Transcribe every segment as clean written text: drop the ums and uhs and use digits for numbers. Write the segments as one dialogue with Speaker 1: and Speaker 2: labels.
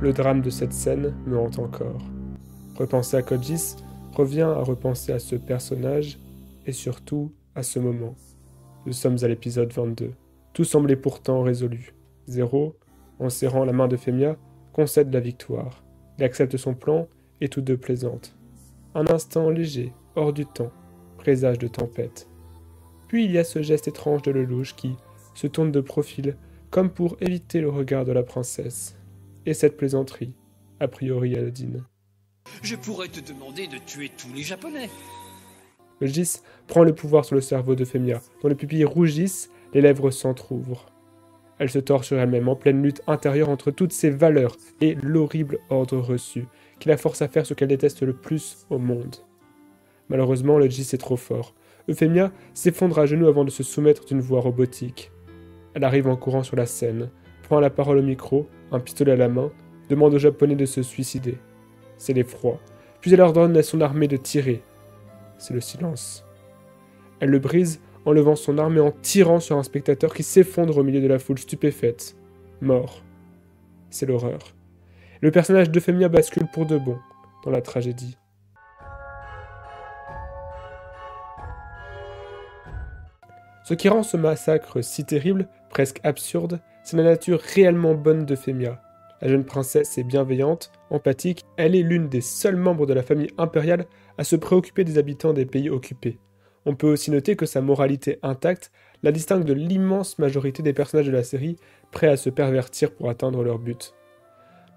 Speaker 1: Le drame de cette scène me hante encore. Repenser à Kojis revient à repenser à ce personnage et surtout à ce moment. Nous sommes à l'épisode 22. Tout semblait pourtant résolu. Zéro, en serrant la main de Femia, concède la victoire. Il accepte son plan et tous deux plaisantent. Un instant léger, hors du temps, présage de tempête. Puis il y a ce geste étrange de Lelouch qui se tourne de profil comme pour éviter le regard de la princesse. Et cette plaisanterie, a priori anodine.
Speaker 2: Je pourrais te demander de tuer tous les Japonais.
Speaker 1: Le Gis prend le pouvoir sur le cerveau de Femia, dont les pupilles rougissent, les lèvres s'entr'ouvrent. Elle se tord sur elle-même en pleine lutte intérieure entre toutes ses valeurs et l'horrible ordre reçu, qui la force à faire ce qu'elle déteste le plus au monde. Malheureusement, le Gis est trop fort. Euphemia s'effondre à genoux avant de se soumettre d'une voix robotique. Elle arrive en courant sur la scène, prend la parole au micro, un pistolet à la main, demande aux Japonais de se suicider. C'est l'effroi. Puis elle ordonne à son armée de tirer. C'est le silence. Elle le brise en levant son arme et en tirant sur un spectateur qui s'effondre au milieu de la foule stupéfaite. Mort. C'est l'horreur. Le personnage d'Euphemia bascule pour de bon dans la tragédie. Ce qui rend ce massacre si terrible, presque absurde, c'est la nature réellement bonne d'Euphemia. La jeune princesse est bienveillante, empathique, elle est l'une des seules membres de la famille impériale à se préoccuper des habitants des pays occupés. On peut aussi noter que sa moralité intacte la distingue de l'immense majorité des personnages de la série, prêts à se pervertir pour atteindre leur but.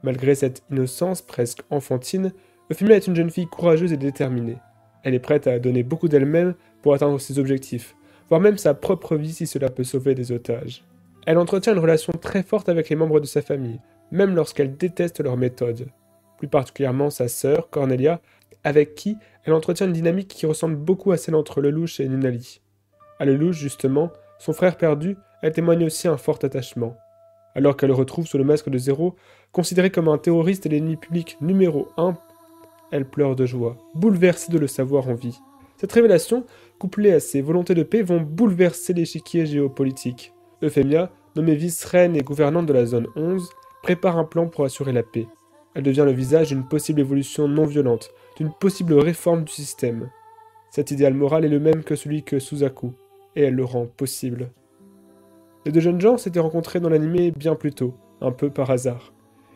Speaker 1: Malgré cette innocence presque enfantine, Euphemia est une jeune fille courageuse et déterminée. Elle est prête à donner beaucoup d'elle-même pour atteindre ses objectifs, voire même sa propre vie si cela peut sauver des otages. Elle entretient une relation très forte avec les membres de sa famille, même lorsqu'elle déteste leurs méthodes. Plus particulièrement sa sœur, Cornelia, avec qui elle entretient une dynamique qui ressemble beaucoup à celle entre Lelouch et Nunali. À Lelouch, justement, son frère perdu, elle témoigne aussi un fort attachement. Alors qu'elle le retrouve sous le masque de Zéro, considéré comme un terroriste et l'ennemi public numéro 1, elle pleure de joie, bouleversée de le savoir en vie. Cette révélation, couplée à ses volontés de paix, vont bouleverser l'échiquier géopolitique. Euphemia, nommée vice-reine et gouvernante de la zone 11, prépare un plan pour assurer la paix. Elle devient le visage d'une possible évolution non violente, d'une possible réforme du système. Cet idéal moral est le même que celui que Suzaku, et elle le rend possible. Les deux jeunes gens s'étaient rencontrés dans l'anime bien plus tôt, un peu par hasard.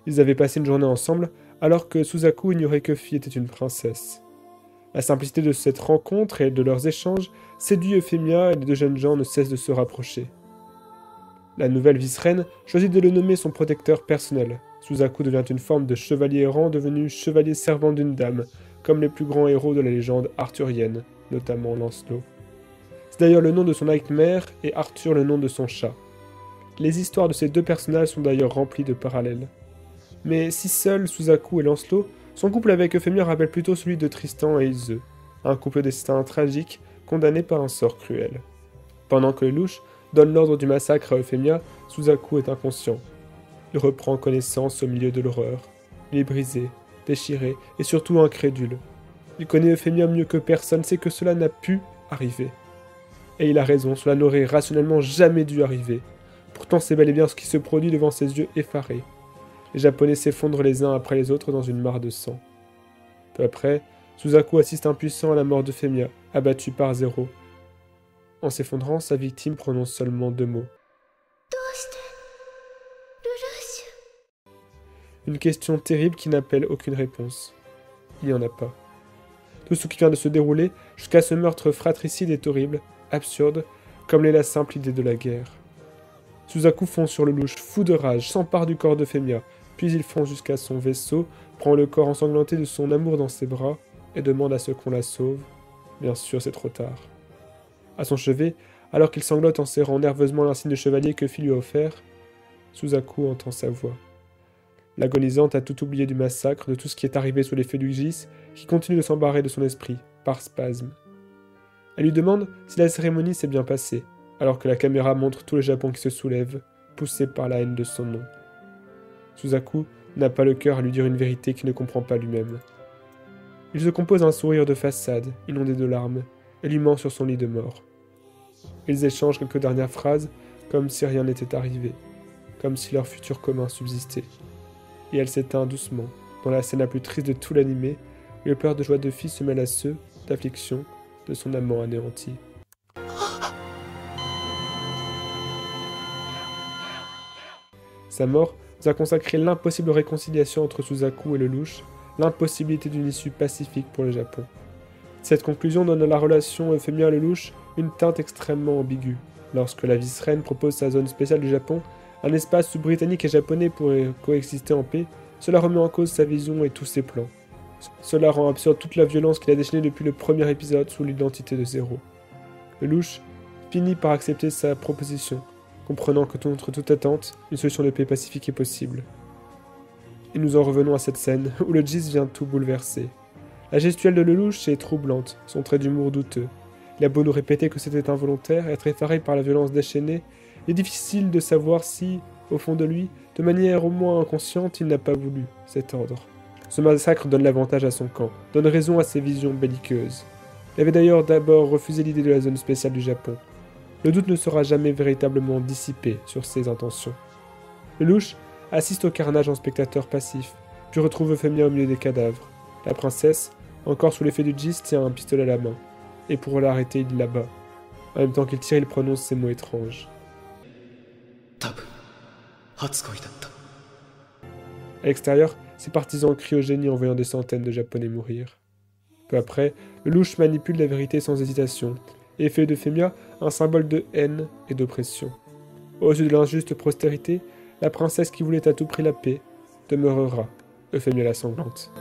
Speaker 1: Ils avaient passé une journée ensemble, alors que Suzaku ignorait que Fi était une princesse. La simplicité de cette rencontre et de leurs échanges séduit Euphemia et les deux jeunes gens ne cessent de se rapprocher. La nouvelle vice-reine choisit de le nommer son protecteur personnel. Suzaku devient une forme de chevalier errant devenu chevalier servant d'une dame, comme les plus grands héros de la légende arthurienne, notamment Lancelot. C'est d'ailleurs le nom de son nightmare et Arthur le nom de son chat. Les histoires de ces deux personnages sont d'ailleurs remplies de parallèles. Mais si seuls Suzaku et Lancelot, son couple avec Euphemia rappelle plutôt celui de Tristan et Iseux, un couple destin tragique condamné par un sort cruel. Pendant que Lelouch donne l'ordre du massacre à Euphemia, Suzaku est inconscient. Il reprend connaissance au milieu de l'horreur. Il est brisé, déchiré et surtout incrédule. Il connaît Euphemia mieux que personne, sait que cela n'a pu arriver. Et il a raison, cela n'aurait rationnellement jamais dû arriver. Pourtant c'est bel et bien ce qui se produit devant ses yeux effarés. Les Japonais s'effondrent les uns après les autres dans une mare de sang. Peu après, Suzaku assiste impuissant à la mort d'Euphemia, abattu par Zéro. En s'effondrant, sa victime prononce seulement 2 mots. Une question terrible qui n'appelle aucune réponse. Il n'y en a pas. Tout ce qui vient de se dérouler, jusqu'à ce meurtre fratricide est horrible, absurde, comme l'est la simple idée de la guerre. Suzaku fonce sur Lelouch, fou de rage, s'empare du corps d'Euphemia, puis il fonce jusqu'à son vaisseau, prend le corps ensanglanté de son amour dans ses bras et demande à ce qu'on la sauve. Bien sûr, c'est trop tard. À son chevet, alors qu'il sanglote en serrant nerveusement l'insigne de chevalier que Fi lui a offert, Suzaku entend sa voix. L'agonisante a tout oublié du massacre, de tout ce qui est arrivé sous l'effet du gis, qui continue de s'embarrer de son esprit, par spasme. Elle lui demande si la cérémonie s'est bien passée, alors que la caméra montre tout le Japon qui se soulève, poussé par la haine de son nom. Suzaku n'a pas le cœur à lui dire une vérité qu'il ne comprend pas lui-même. Il se compose un sourire de façade, inondé de larmes, et lui ment sur son lit de mort. Ils échangent quelques dernières phrases, comme si rien n'était arrivé, comme si leur futur commun subsistait. et elle s'éteint doucement, dans la scène la plus triste de tout l'animé, où les pleurs de joie de fille se mêlent à ceux d'affliction de son amant anéanti. Sa mort nous a consacré l'impossible réconciliation entre Suzaku et Lelouch, l'impossibilité d'une issue pacifique pour le Japon. Cette conclusion donne à la relation Euphemia-Lelouch une teinte extrêmement ambiguë. Lorsque la vice-reine propose sa zone spéciale du Japon, un espace où Britanniques et Japonais pourraient coexister en paix, cela remet en cause sa vision et tous ses plans. Cela rend absurde toute la violence qu'il a déchaînée depuis le premier épisode sous l'identité de Zéro. Lelouch finit par accepter sa proposition, comprenant que contre toute attente, une solution de paix pacifique est possible. Et nous en revenons à cette scène, où le Gis vient tout bouleverser. La gestuelle de Lelouch est troublante, son trait d'humour douteux. Il a beau nous répéter que c'était involontaire, être effaré par la violence déchaînée, il est difficile de savoir si, au fond de lui, de manière au moins inconsciente, il n'a pas voulu cet ordre. Ce massacre donne l'avantage à son camp, donne raison à ses visions belliqueuses. Il avait d'ailleurs d'abord refusé l'idée de la zone spéciale du Japon. Le doute ne sera jamais véritablement dissipé sur ses intentions. Lelouch assiste au carnage en spectateur passif, puis retrouve Euphemia au milieu des cadavres. La princesse, encore sous l'effet du Gis, tient un pistolet à la main, et pour l'arrêter, il l'abat. En même temps qu'il tire, il prononce ces mots étranges. À l'extérieur, ses partisans crient au génie en voyant des centaines de Japonais mourir. Peu après, Lelouch manipule la vérité sans hésitation, et fait d'Euphemia un symbole de haine et d'oppression. Aux yeux de l'injuste postérité, la princesse qui voulait à tout prix la paix demeurera Euphemia la sanglante.